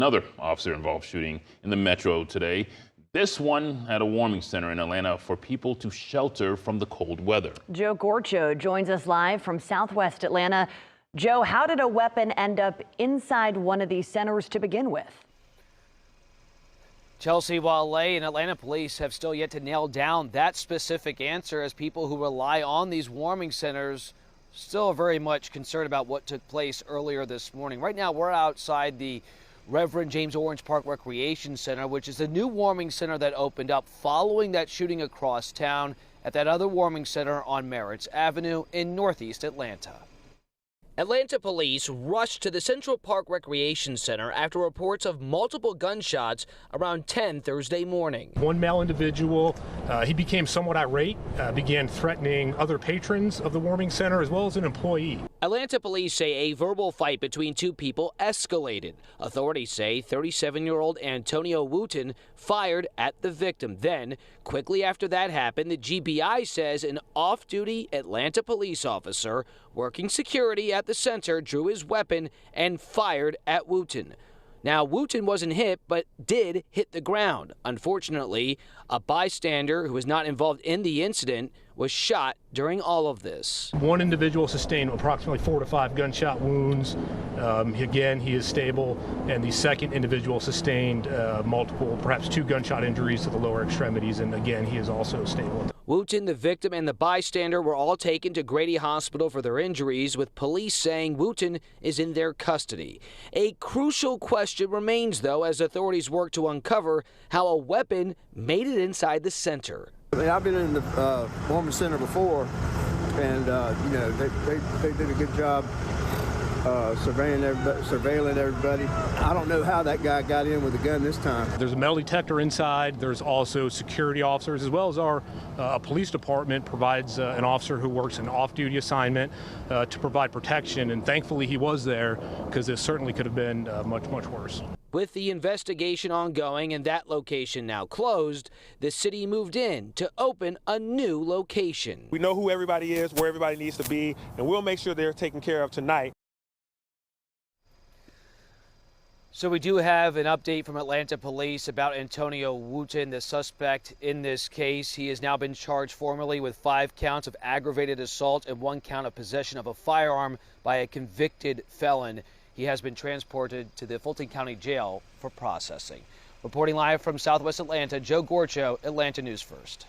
Another officer-involved shooting in the metro today. This one at a warming center in Atlanta for people to shelter from the cold weather. Joe Gorcho joins us live from Southwest Atlanta. Joe, how did a weapon end up inside one of these centers to begin with? Chelsea, while LA and Atlanta police have still yet to nail down that specific answer, as people who rely on these warming centers still are very much concerned about what took place earlier this morning. Right now, we're outside the Reverend James Orange Park Recreation Center, which is the new warming center that opened up following that shooting across town at that other warming center on Merritt's Avenue in Northeast Atlanta. Atlanta police rushed to the Central Park Recreation Center after reports of multiple gunshots around 10 Thursday morning. One male individual, he became somewhat irate, began threatening other patrons of the warming center as well as an employee. Atlanta police say a verbal fight between two people escalated. Authorities say 37-year-old Antonio Wooten fired at the victim. Then, quickly after that happened, the GBI says an off-duty Atlanta police officer working security at the center drew his weapon and fired at Wooten. Now, Wooten wasn't hit, but did hit the ground. Unfortunately, a bystander who was not involved in the incident was shot during all of this. One individual sustained approximately 4 to 5 gunshot wounds. Again, he is stable, and the second individual sustained multiple, perhaps 2 gunshot injuries to the lower extremities, and again, he is also stable. Wooten, the victim, and the bystander were all taken to Grady Hospital for their injuries, with police saying Wooten is in their custody. A crucial question remains, though, as authorities work to uncover how a weapon made it inside the center. I mean, I've been in the warming center before, and you know, they did a good job surveilling everybody. I don't know how that guy got in with a gun this time. There's a metal detector inside. There's also security officers, as well as our police department provides an officer who works an off-duty assignment to provide protection, and thankfully he was there, because it certainly could have been much worse. With the investigation ongoing and that location now closed, the city moved in to open a new location. We know who everybody is, where everybody needs to be, and we'll make sure they're taken care of tonight. So we do have an update from Atlanta police about Antonio Wooten, the suspect in this case. He has now been charged formally with 5 counts of aggravated assault and 1 count of possession of a firearm by a convicted felon. He has been transported to the Fulton County Jail for processing. Reporting live from Southwest Atlanta, Joe Gorcho, Atlanta News First.